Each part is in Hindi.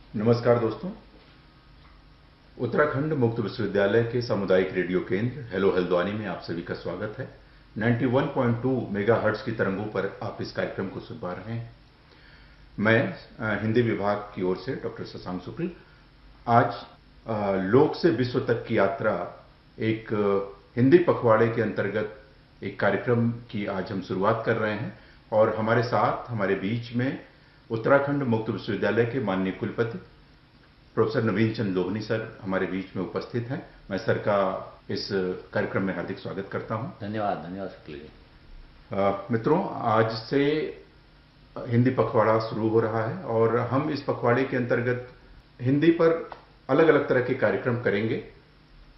नमस्कार दोस्तों। उत्तराखंड मुक्त विश्वविद्यालय के सामुदायिक रेडियो केंद्र हेलो हल्द्वानी में आप सभी का स्वागत है। 91.2 मेगाहर्ट्ज की तरंगों पर आप इस कार्यक्रम को सुन पा रहे हैं। मैं हिंदी विभाग की ओर से डॉक्टर शशांक शुक्ल आज लोक से विश्व तक की यात्रा एक हिंदी पखवाड़े के अंतर्गत एक कार्यक्रम की आज हम शुरुआत कर रहे हैं और हमारे साथ हमारे बीच में उत्तराखंड मुक्त विश्वविद्यालय के माननीय कुलपति प्रोफेसर नवीन चंद लोहनी सर हमारे बीच में उपस्थित हैं। मैं सर का इस कार्यक्रम में हार्दिक स्वागत करता हूं। धन्यवाद धन्यवाद शुक्ल जी। मित्रों, आज से हिंदी पखवाड़ा शुरू हो रहा है और हम इस पखवाड़े के अंतर्गत हिंदी पर अलग अलग तरह के कार्यक्रम करेंगे।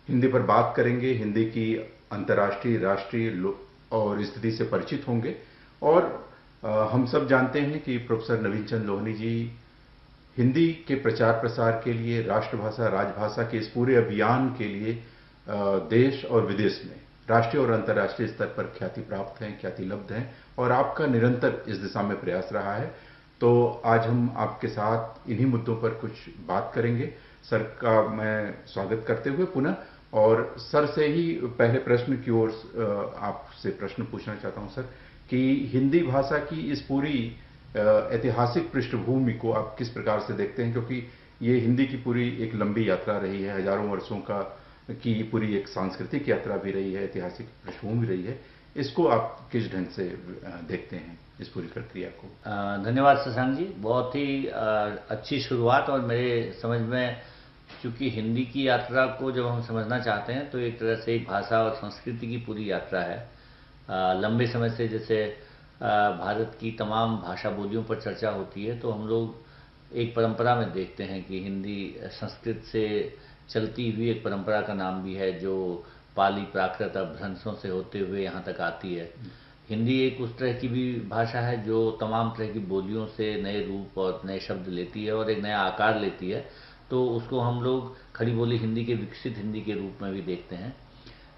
हिंदी पर बात करेंगे, हिंदी की अंतर्राष्ट्रीय राष्ट्रीय और स्थिति से परिचित होंगे। और हम सब जानते हैं कि प्रोफेसर नवीन चंद लोहनी जी हिंदी के प्रचार प्रसार के लिए, राष्ट्रभाषा राजभाषा के इस पूरे अभियान के लिए देश और विदेश में राष्ट्रीय और अंतर्राष्ट्रीय स्तर पर ख्याति प्राप्त हैं, ख्याति लब्ध हैं और आपका निरंतर इस दिशा में प्रयास रहा है। तो आज हम आपके साथ इन्हीं मुद्दों पर कुछ बात करेंगे। सर का मैं स्वागत करते हुए पुनः और सर से ही पहले प्रश्न की ओर आपसे प्रश्न पूछना चाहता हूं सर कि हिंदी भाषा की इस पूरी ऐतिहासिक पृष्ठभूमि को आप किस प्रकार से देखते हैं, क्योंकि ये हिंदी की पूरी एक लंबी यात्रा रही है, हजारों वर्षों की पूरी एक सांस्कृतिक यात्रा भी रही है, ऐतिहासिक पृष्ठभूमि रही है। इसको आप किस ढंग से देखते हैं इस पूरी प्रक्रिया को? धन्यवाद शशांक जी, बहुत ही अच्छी शुरुआत। और मेरे समझ में चूंकि हिंदी की यात्रा को जब हम समझना चाहते हैं तो एक तरह से एक भाषा और संस्कृति की पूरी यात्रा है। लंबे समय से जैसे भारत की तमाम भाषा बोलियों पर चर्चा होती है तो हम लोग एक परंपरा में देखते हैं कि हिंदी संस्कृत से चलती हुई एक परंपरा का नाम भी है जो पाली प्राकृत अपभ्रंशों से होते हुए यहाँ तक आती है। हिंदी एक उस तरह की भी भाषा है जो तमाम तरह की बोलियों से नए रूप और नए शब्द लेती है और एक नया आकार लेती है। तो उसको हम लोग खड़ी बोली हिंदी के विकसित हिंदी के रूप में भी देखते हैं।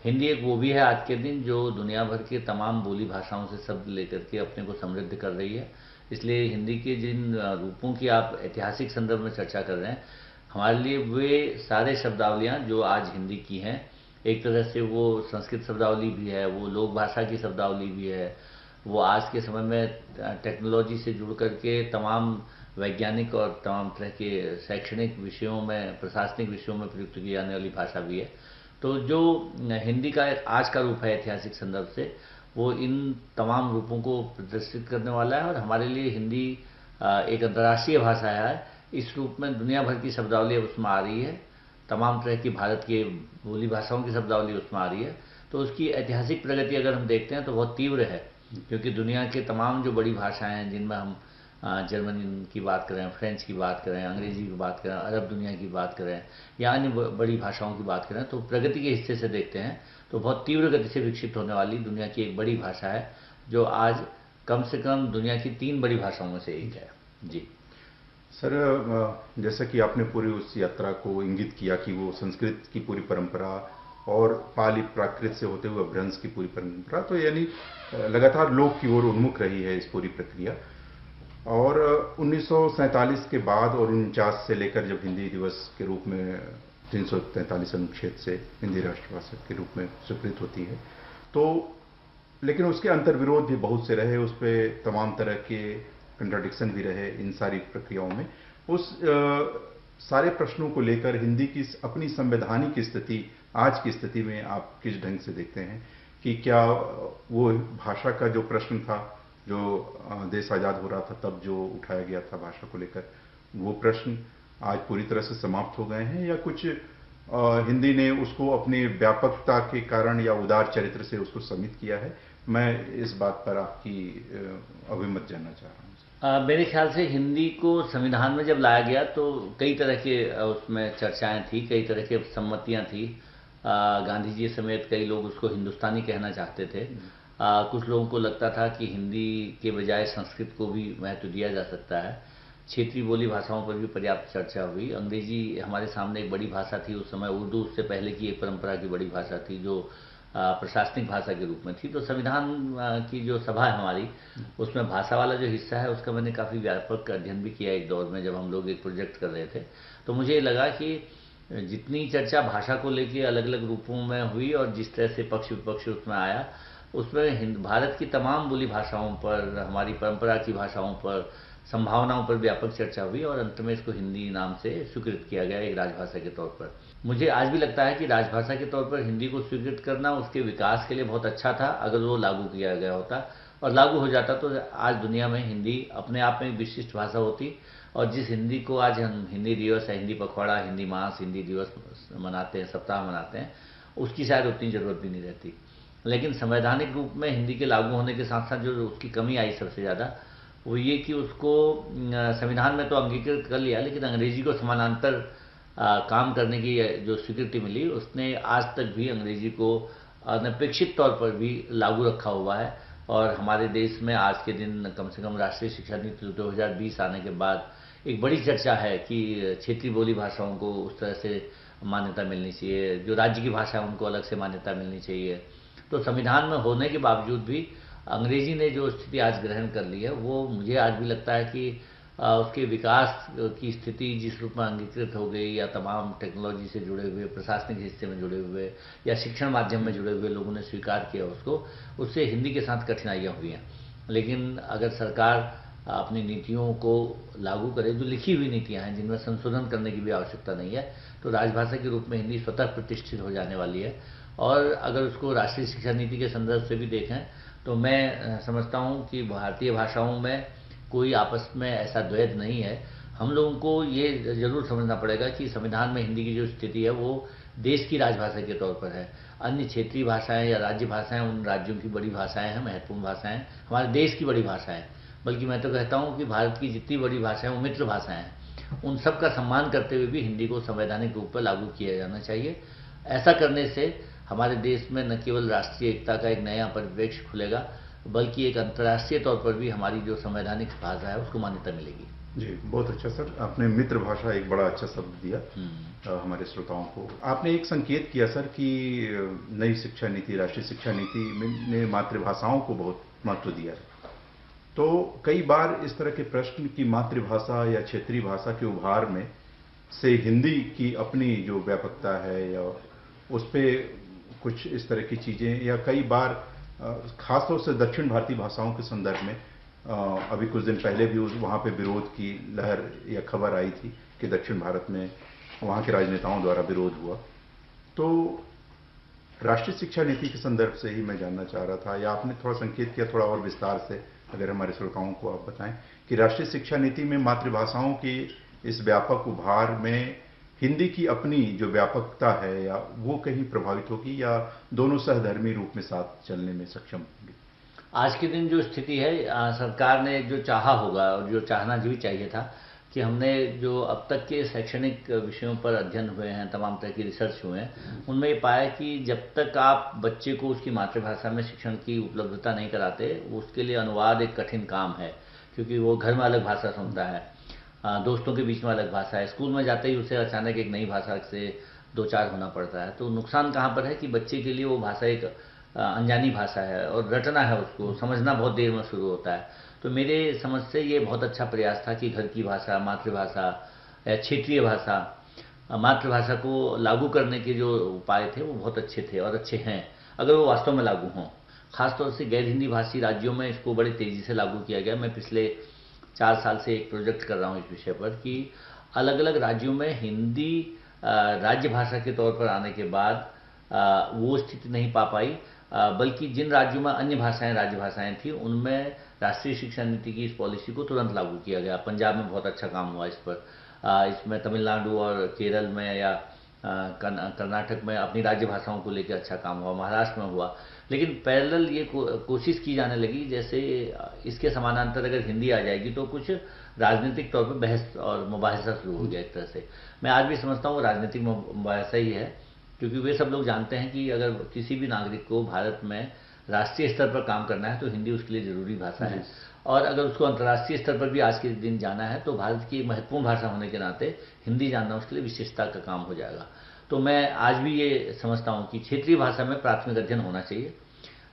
हिंदी एक वो भी है आज के दिन जो दुनिया भर के तमाम बोली भाषाओं से शब्द लेकर के अपने को समृद्ध कर रही है। इसलिए हिंदी के जिन रूपों की आप ऐतिहासिक संदर्भ में चर्चा कर रहे हैं, हमारे लिए वे सारे शब्दावलियाँ जो आज हिंदी की हैं, एक तरह से वो संस्कृत शब्दावली भी है, वो लोक भाषा की शब्दावली भी है, वो आज के समय में टेक्नोलॉजी से जुड़ करके तमाम वैज्ञानिक और तमाम तरह के शैक्षणिक विषयों में, प्रशासनिक विषयों में प्रयुक्त की जाने वाली भाषा भी है। तो जो हिंदी का आज का रूप है ऐतिहासिक संदर्भ से, वो इन तमाम रूपों को प्रदर्शित करने वाला है। और हमारे लिए हिंदी एक अंतर्राष्ट्रीय भाषा है। इस रूप में दुनिया भर की शब्दावली उसमें आ रही है, तमाम तरह की भारत की बोली भाषाओं की शब्दावली उसमें आ रही है। तो उसकी ऐतिहासिक प्रगति अगर हम देखते हैं तो बहुत तीव्र है, क्योंकि दुनिया के तमाम जो बड़ी भाषाएं हैं जिनमें हम जर्मनी की बात करें, फ्रेंच की बात करें, अंग्रेजी की बात करें, अरब दुनिया की बात करें या अन्य बड़ी भाषाओं की बात करें, तो प्रगति के हिस्से से देखते हैं तो बहुत तीव्र गति से विकसित होने वाली दुनिया की एक बड़ी भाषा है जो आज कम से कम दुनिया की 3 बड़ी भाषाओं में से एक है। जी सर, जैसा कि आपने पूरी उस यात्रा को इंगित किया कि वो संस्कृत की पूरी परंपरा और पाली प्राकृत से होते हुए अपभ्रंश की पूरी परंपरा, तो यानी लगातार लोक की ओर उन्मुख रही है इस पूरी प्रक्रिया। और 1947 के बाद और 49 से लेकर जब हिंदी दिवस के रूप में 343 अनुच्छेद से हिंदी राष्ट्रभाषा के रूप में स्वीकृत होती है, तो लेकिन उसके अंतर्विरोध भी बहुत से रहे, उस पर तमाम तरह के कंट्राडिक्शन भी रहे इन सारी प्रक्रियाओं में। उस सारे प्रश्नों को लेकर हिंदी की अपनी संवैधानिक स्थिति, आज की स्थिति में आप किस ढंग से देखते हैं कि क्या वो भाषा का जो प्रश्न था, जो देश आज़ाद हो रहा था तब जो उठाया गया था भाषा को लेकर, वो प्रश्न आज पूरी तरह से समाप्त हो गए हैं, या कुछ हिंदी ने उसको अपनी व्यापकता के कारण या उदार चरित्र से उसको सम्मिलित किया है? मैं इस बात पर आपकी अभिमत जानना चाह रहा हूँ। मेरे ख्याल से हिंदी को संविधान में जब लाया गया तो कई तरह के उसमें चर्चाएं थी, कई तरह के सम्मतियां थी। गांधी जी समेत कई लोग उसको हिंदुस्तानी कहना चाहते थे। कुछ लोगों को लगता था कि हिंदी के बजाय संस्कृत को भी महत्व दिया जा सकता है। क्षेत्रीय बोली भाषाओं पर भी पर्याप्त चर्चा हुई। अंग्रेजी हमारे सामने एक बड़ी भाषा थी उस समय, उर्दू उससे पहले की एक परंपरा की बड़ी भाषा थी जो प्रशासनिक भाषा के रूप में थी। तो संविधान की जो सभा है हमारी, उसमें भाषा वाला जो हिस्सा है उसका मैंने काफ़ी व्यापक अध्ययन भी किया एक दौर में, जब हम लोग एक प्रोजेक्ट कर रहे थे। तो मुझे लगा कि जितनी चर्चा भाषा को लेके अलग अलग रूपों में हुई और जिस तरह से पक्ष विपक्ष उसमें आया, उसमें भारत की तमाम बोली भाषाओं पर, हमारी परंपरा की भाषाओं पर, संभावनाओं पर व्यापक चर्चा हुई और अंत में इसको हिंदी नाम से स्वीकृत किया गया एक राजभाषा के तौर पर। मुझे आज भी लगता है कि राजभाषा के तौर पर हिंदी को स्वीकृत करना उसके विकास के लिए बहुत अच्छा था, अगर वो लागू किया गया होता और लागू हो जाता तो आज दुनिया में हिंदी अपने आप में एक विशिष्ट भाषा होती। और जिस हिंदी को आज हम हिंदी दिवस है, हिंदी पखवाड़ा, हिंदी मास, हिंदी दिवस मनाते हैं, सप्ताह मनाते हैं, उसकी शायद उतनी ज़रूरत भी नहीं रहती। लेकिन संवैधानिक रूप में हिंदी के लागू होने के साथ साथ जो उसकी कमी आई सबसे ज़्यादा, वो ये कि उसको संविधान में तो अंगीकृत कर लिया, लेकिन अंग्रेजी को समानांतर काम करने की जो स्वीकृति मिली, उसने आज तक भी अंग्रेजी को अनपेक्षित तौर पर भी लागू रखा हुआ है। और हमारे देश में आज के दिन कम से कम राष्ट्रीय शिक्षा नीति 2020 आने के बाद एक बड़ी चर्चा है कि क्षेत्रीय बोली भाषाओं को उस तरह से मान्यता मिलनी चाहिए, जो राज्य की भाषा है उनको अलग से मान्यता मिलनी चाहिए। तो संविधान में होने के बावजूद भी अंग्रेजी ने जो स्थिति आज ग्रहण कर ली है, वो मुझे आज भी लगता है कि उसके विकास की स्थिति जिस रूप में अंगीकृत हो गई, या तमाम टेक्नोलॉजी से जुड़े हुए, प्रशासनिक हिस्से में जुड़े हुए, या शिक्षण माध्यम में जुड़े हुए लोगों ने स्वीकार किया उसको, उससे हिंदी के साथ कठिनाइयाँ हुई हैं। लेकिन अगर सरकार अपनी नीतियों को लागू करे, जो लिखी हुई नीतियाँ हैं जिनमें संशोधन करने की भी आवश्यकता नहीं है, तो राजभाषा के रूप में हिंदी स्वतः प्रतिष्ठित हो जाने वाली है। और अगर उसको राष्ट्रीय शिक्षा नीति के संदर्भ से भी देखें तो मैं समझता हूँ कि भारतीय भाषाओं में कोई आपस में ऐसा द्वैध नहीं है। हम लोगों को ये जरूर समझना पड़ेगा कि संविधान में हिंदी की जो स्थिति है वो देश की राजभाषा के तौर पर है। अन्य क्षेत्रीय भाषाएं या राज्य भाषाएं उन राज्यों की बड़ी भाषाएं हैं, महत्वपूर्ण भाषाएं, हमारे देश की बड़ी भाषाएं। बल्कि मैं तो कहता हूँ कि भारत की जितनी बड़ी भाषाएं वो मित्र भाषाएं हैं, उन सब का सम्मान करते हुए भी हिंदी को संवैधानिक रूप पर लागू किया जाना चाहिए। ऐसा करने से हमारे देश में न केवल राष्ट्रीय एकता का एक नया परिप्रेक्ष्य खुलेगा, बल्कि एक अंतर्राष्ट्रीय तौर पर भी हमारी जो संवैधानिक भाषा है उसको मान्यता मिलेगी। जी, बहुत अच्छा सर, आपने मित्र भाषा एक बड़ा अच्छा शब्द दिया हमारे श्रोताओं को। आपने एक संकेत किया सर कि नई शिक्षा नीति, राष्ट्रीय शिक्षा नीति ने मातृभाषाओं को बहुत महत्व दिया है। तो कई बार इस तरह के प्रश्न कि मातृभाषा या क्षेत्रीय भाषा के उभार में से हिंदी की अपनी जो व्यापकता है, या उस पर कुछ इस तरह की चीज़ें, या कई बार खासतौर से दक्षिण भारतीय भाषाओं के संदर्भ में अभी कुछ दिन पहले भी वहाँ पे विरोध की लहर या खबर आई थी कि दक्षिण भारत में वहाँ के राजनेताओं द्वारा विरोध हुआ। तो राष्ट्रीय शिक्षा नीति के संदर्भ से ही मैं जानना चाह रहा था, या आपने थोड़ा संकेत किया, थोड़ा और विस्तार से अगर हमारे श्रोताओं को आप बताएं कि राष्ट्रीय शिक्षा नीति में मातृभाषाओं की इस व्यापक उभार में हिंदी की अपनी जो व्यापकता है, या वो कहीं प्रभावित होगी, या दोनों सहधर्मी रूप में साथ चलने में सक्षम होंगे? आज के दिन जो स्थिति है, सरकार ने जो चाहा होगा और जो चाहना भी चाहिए था कि हमने जो अब तक के शैक्षणिक विषयों पर अध्ययन हुए हैं, तमाम तरह की रिसर्च हुए हैं, उनमें ये पाया कि जब तक आप बच्चे को उसकी मातृभाषा में शिक्षण की उपलब्धता नहीं कराते, उसके लिए अनुवाद एक कठिन काम है, क्योंकि वो घर में अलग भाषा सुनता है, दोस्तों के बीच में अलग भाषा है, स्कूल में जाते ही उसे अचानक एक नई भाषा से दो चार होना पड़ता है। तो नुकसान कहाँ पर है कि बच्चे के लिए वो भाषा एक अनजानी भाषा है और रटना है, उसको समझना बहुत देर में शुरू होता है। तो मेरे समझ से ये बहुत अच्छा प्रयास था कि घर की भाषा, मातृभाषा या क्षेत्रीय भाषा, मातृभाषा को लागू करने के जो उपाय थे वो बहुत अच्छे थे और अच्छे हैं, अगर वो वास्तव में लागू हों। खासतौर से गैर हिंदी भाषी राज्यों में इसको बड़ी तेज़ी से लागू किया गया। मैं पिछले 4 साल से एक प्रोजेक्ट कर रहा हूँ इस विषय पर कि अलग अलग राज्यों में हिंदी राज्य भाषा के तौर पर आने के बाद वो स्थिति नहीं पा पाई, बल्कि जिन राज्यों में अन्य भाषाएं राज्य भाषाएं थी उनमें राष्ट्रीय शिक्षा नीति की इस पॉलिसी को तुरंत लागू किया गया। पंजाब में बहुत अच्छा काम हुआ इस पर, इसमें तमिलनाडु और केरल में या कर्नाटक में अपनी राज्य भाषाओं को लेकर अच्छा काम हुआ, महाराष्ट्र में हुआ। लेकिन पैरेलल ये कोशिश की जाने लगी जैसे इसके समानांतर अगर हिंदी आ जाएगी तो कुछ राजनीतिक तौर पर बहस और मुबाहिसा शुरू हो गया एक तरह से। मैं आज भी समझता हूँ राजनीतिक मुबाहिसा ही है, क्योंकि वे सब लोग जानते हैं कि अगर किसी भी नागरिक को भारत में राष्ट्रीय स्तर पर काम करना है तो हिंदी उसके लिए ज़रूरी भाषा है, और अगर उसको अंतर्राष्ट्रीय स्तर पर भी आज के दिन जाना है तो भारत की एक महत्वपूर्ण भाषा होने के नाते हिंदी जानना उसके लिए विशेषता का काम हो जाएगा। तो मैं आज भी ये समझता हूँ कि क्षेत्रीय भाषा में प्राथमिक अध्ययन होना चाहिए।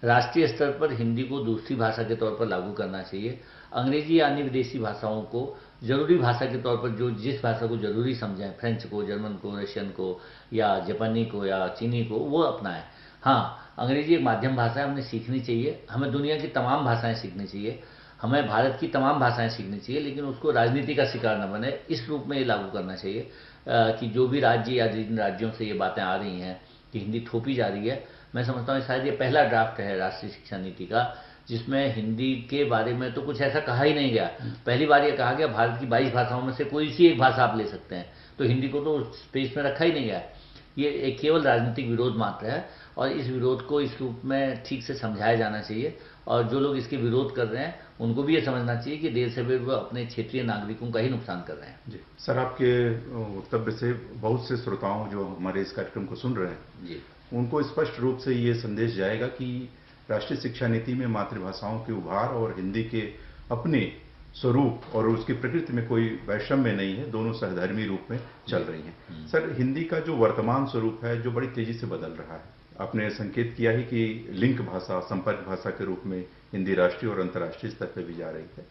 राष्ट्रीय स्तर पर हिंदी को दूसरी भाषा के तौर पर लागू करना चाहिए। अंग्रेजी या अन्य विदेशी भाषाओं को जरूरी भाषा के तौर पर जो जिस भाषा को जरूरी समझें, फ्रेंच को, जर्मन को, रशियन को या जापानी को या चीनी को, वो अपनाएं। हाँ, अंग्रेजी एक माध्यम भाषा है, हमने सीखनी चाहिए। हमें दुनिया की तमाम भाषाएं सीखनी चाहिए, हमें भारत की तमाम भाषाएं सीखनी चाहिए, लेकिन उसको राजनीति का शिकार न बने, इस रूप में ये लागू करना चाहिए कि जो भी राज्य या जिन राज्यों से ये बातें आ रही हैं कि हिंदी थोपी जा रही है, मैं समझता हूँ शायद ये पहला ड्राफ्ट है राष्ट्रीय शिक्षा नीति का जिसमें हिंदी के बारे में तो कुछ ऐसा कहा ही नहीं गया। पहली बार ये कहा गया भारत की 22 भाषाओं में से कोई सी एक भाषा आप ले सकते हैं, तो हिंदी को तो स्पेस में रखा ही नहीं गया। ये एक केवल राजनीतिक विरोध मात्र है और इस विरोध को इस रूप में ठीक से समझाया जाना चाहिए और जो लोग इसके विरोध कर रहे हैं उनको भी ये समझना चाहिए कि देर से देर वो अपने क्षेत्रीय नागरिकों का ही नुकसान कर रहे हैं। जी सर, आपके वक्तव्य से बहुत से श्रोताओं जो हमारे इस कार्यक्रम को सुन रहे हैं जी, उनको स्पष्ट रूप से ये संदेश जाएगा कि राष्ट्रीय शिक्षा नीति में मातृभाषाओं के उभार और हिंदी के अपने स्वरूप और उसकी प्रकृति में कोई वैषम्य नहीं है, दोनों सहधर्मी रूप में चल रही हैं। सर, हिंदी का जो वर्तमान स्वरूप है जो बड़ी तेजी से बदल रहा है, आपने संकेत किया है कि लिंक भाषा, संपर्क भाषा के रूप में हिंदी राष्ट्रीय और अंतर्राष्ट्रीय स्तर पर भी जा रही है।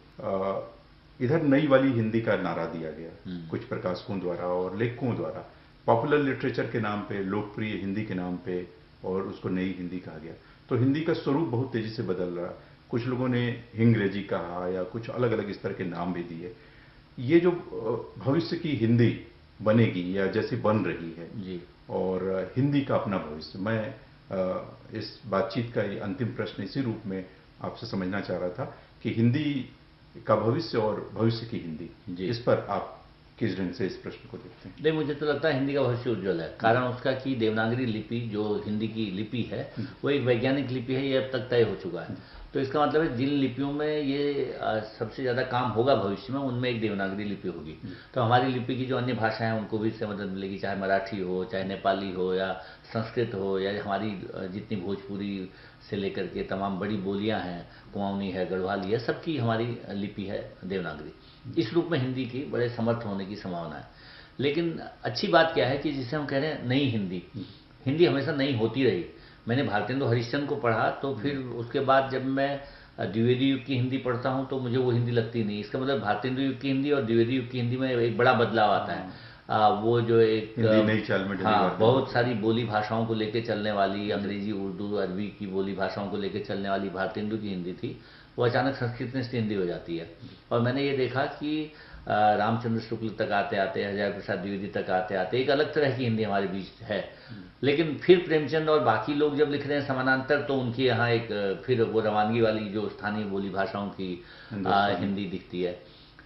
इधर नई वाली हिंदी का नारा दिया गया कुछ प्रकाशकों द्वारा और लेखकों द्वारा, पॉपुलर लिटरेचर के नाम पे, लोकप्रिय हिंदी के नाम पे, और उसको नई हिंदी कहा गया। तो हिंदी का स्वरूप बहुत तेजी से बदल रहा है। कुछ लोगों ने हिंग्रेजी कहा या कुछ अलग अलग इस तरह के नाम भी दिए। ये जो भविष्य की हिंदी बनेगी या जैसी बन रही है जी, और हिंदी का अपना भविष्य, मैं इस बातचीत का ये अंतिम प्रश्न इसी रूप में आपसे समझना चाह रहा था कि हिंदी का भविष्य और भविष्य की हिंदी, इस पर आप किस ढंग से इस प्रश्न को देखते हैं? नहीं, मुझे तो लगता है हिंदी का भविष्य उज्जवल है। कारण उसका कि देवनागरी लिपि जो हिंदी की लिपि है वो एक वैज्ञानिक लिपि है, ये अब तक तय हो चुका है। तो इसका मतलब है जिन लिपियों में ये सबसे ज़्यादा काम होगा भविष्य में, उनमें एक देवनागरी लिपि होगी। तो हमारी लिपि की जो अन्य भाषाएं हैं उनको भी इससे मदद मिलेगी, चाहे मराठी हो, चाहे नेपाली हो या संस्कृत हो या हमारी जितनी भोजपुरी से लेकर के तमाम बड़ी बोलियां हैं, कुमाऊनी है, गढ़वाली है, सबकी हमारी लिपि है देवनागरी। इस रूप में हिंदी की बड़े समर्थ होने की संभावना है। लेकिन अच्छी बात क्या है कि जिसे हम कह रहे हैं नई हिंदी, हिंदी हमेशा नई होती रही। मैंने भारतेंदु हरिश्चंद्र को पढ़ा तो फिर उसके बाद जब मैं द्विवेदी युग की हिंदी पढ़ता हूँ तो मुझे वो हिंदी लगती नहीं। इसका मतलब भारतेंदु युग की हिंदी और द्विवेदी युग की हिंदी में एक बड़ा बदलाव आता है। वो जो एक नई चाल में बहुत सारी बोली भाषाओं को लेकर चलने वाली, अंग्रेजी, उर्दू, अरबी की बोली भाषाओं को लेकर चलने वाली भारतेंदु की हिंदी थी, वो अचानक संस्कृत हिंदी हो जाती है। और मैंने ये देखा कि रामचंद्र शुक्ल तक आते आते, हजारी प्रसाद द्विवेदी तक आते आते एक अलग तरह की हिंदी हमारे बीच है। लेकिन फिर प्रेमचंद और बाकी लोग जब लिख रहे हैं समानांतर, तो उनकी यहाँ एक फिर वो रवानगी वाली जो स्थानीय बोली भाषाओं की हिंदी दिखती है।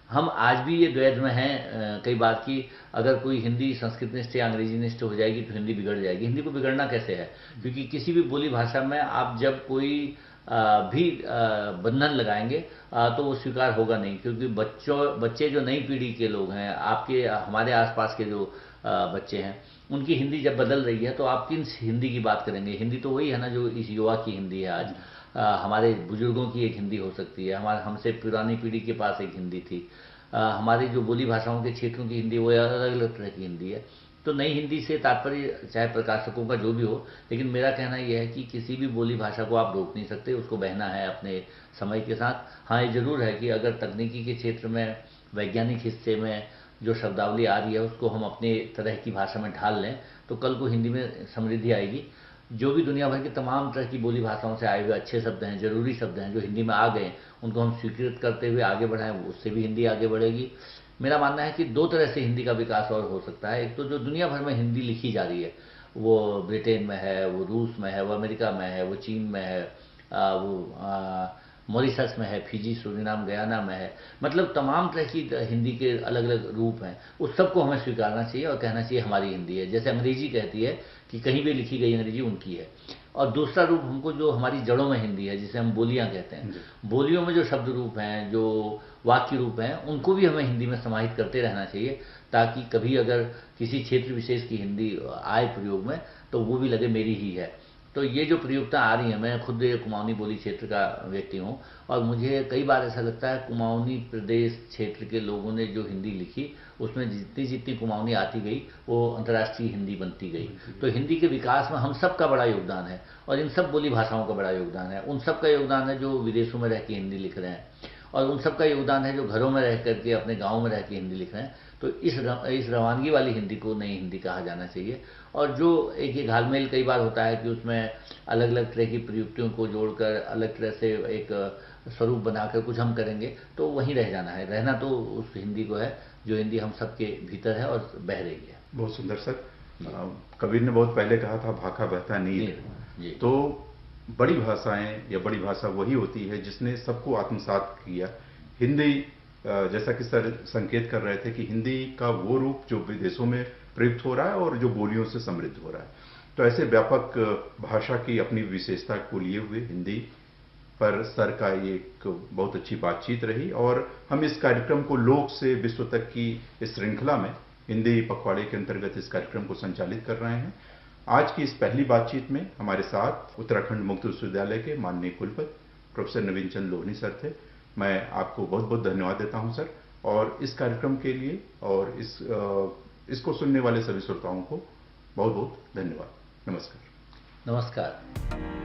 हम आज भी ये द्वैध में हैं कई बार कि अगर कोई हिंदी संस्कृतनिष्ठ या अंग्रेजी निष्ठ हो जाएगी तो हिंदी बिगड़ जाएगी। हिंदी को बिगड़ना कैसे है? क्योंकि किसी भी बोली भाषा में आप जब कोई भी बंधन लगाएंगे तो वो स्वीकार होगा नहीं, क्योंकि बच्चे जो नई पीढ़ी के लोग हैं, आपके हमारे आसपास के जो बच्चे हैं, उनकी हिंदी जब बदल रही है तो आप किन हिंदी की बात करेंगे? हिंदी तो वही है ना जो इस युवा की हिंदी है आज। हमारे बुजुर्गों की एक हिंदी हो सकती है, हमारे हमसे पुरानी पीढ़ी के पास एक हिंदी थी। हमारी जो बोली भाषाओं के क्षेत्रों की हिंदी वो अलग अलग तरह की हिंदी है। तो नई हिंदी से तात्पर्य चाहे प्रकाशकों का जो भी हो, लेकिन मेरा कहना यह है कि किसी भी बोली भाषा को आप रोक नहीं सकते, उसको बहना है अपने समय के साथ। हाँ, ये जरूर है कि अगर तकनीकी के क्षेत्र में, वैज्ञानिक हिस्से में जो शब्दावली आ रही है उसको हम अपने तरह की भाषा में ढाल लें तो कल को हिंदी में समृद्धि आएगी। जो भी दुनिया भर की तमाम तरह की बोली भाषाओं से आए हुए अच्छे शब्द हैं, जरूरी शब्द हैं, जो हिंदी में आ गए, उनको हम स्वीकृत करते हुए आगे बढ़ाएं, उससे भी हिंदी आगे बढ़ेगी। मेरा मानना है कि दो तरह से हिंदी का विकास और हो सकता है। एक तो जो दुनिया भर में हिंदी लिखी जा रही है, वो ब्रिटेन में है, वो रूस में है, वो अमेरिका में है, वो चीन में है, वो मॉरिशस में है, फिजी, सूरीनाम, गयाना में है, मतलब तमाम तरह की हिंदी के अलग अलग रूप हैं। उस सबको हमें स्वीकारना चाहिए और कहना चाहिए हमारी हिंदी है। जैसे अंग्रेजी कहती है कि कहीं भी लिखी गई अंग्रेजी उनकी है। और दूसरा रूप हमको जो हमारी जड़ों में हिंदी है, जिसे हम बोलियां कहते हैं, बोलियों में जो शब्द रूप हैं, जो वाक्य रूप हैं, उनको भी हमें हिंदी में समाहित करते रहना चाहिए, ताकि कभी अगर किसी क्षेत्र विशेष की हिंदी आए प्रयोग में तो वो भी लगे मेरी ही है। तो ये जो प्रयोगता आ रही है, मैं खुद एक कुमाऊनी बोली क्षेत्र का व्यक्ति हूँ, और मुझे कई बार ऐसा लगता है कुमाऊनी प्रदेश क्षेत्र के लोगों ने जो हिंदी लिखी, उसमें जितनी जितनी कुमाऊनी आती गई वो अंतर्राष्ट्रीय हिंदी बनती गई। तो हिंदी के विकास में हम सब का बड़ा योगदान है, और इन सब बोली भाषाओं का बड़ा योगदान है। उन सब का योगदान है जो विदेशों में रह के हिंदी लिख रहे हैं, और उन सब का योगदान है जो घरों में रह करके अपने गाँव में रह के हिंदी लिख रहे हैं। तो इस रवानगी वाली हिंदी को नई हिंदी कहा जाना चाहिए। और जो एक ये घालमेल कई बार होता है कि उसमें अलग अलग तरह की प्रयुक्तियों को जोड़कर अलग तरह से एक स्वरूप बनाकर कुछ हम करेंगे, तो वहीं रह जाना है। रहना तो उस हिंदी को है जो हिंदी हम सबके भीतर है और बह रही है। बहुत सुंदर सर। कबीर ने बहुत पहले कहा था, भाखा बहता नीर। तो बड़ी भाषाएं या बड़ी भाषा वही होती है जिसने सबको आत्मसात किया। हिंदी, जैसा कि सर संकेत कर रहे थे कि हिंदी का वो रूप जो विदेशों में प्रयुक्त हो रहा है और जो बोलियों से समृद्ध हो रहा है। तो ऐसे व्यापक भाषा की अपनी विशेषता को लिए हुए हिंदी पर सर का ये एक बहुत अच्छी बातचीत रही, और हम इस कार्यक्रम को लोक से विश्व तक की इस श्रृंखला में हिंदी पखवाड़े के अंतर्गत इस कार्यक्रम को संचालित कर रहे हैं। आज की इस पहली बातचीत में हमारे साथ उत्तराखंड मुक्त विश्वविद्यालय के माननीय कुलपति प्रोफेसर नवीन चंद लोहनी सर थे। मैं आपको बहुत बहुत धन्यवाद देता हूं सर, और इस कार्यक्रम के लिए और इसको सुनने वाले सभी श्रोताओं को बहुत बहुत धन्यवाद। नमस्कार। नमस्कार।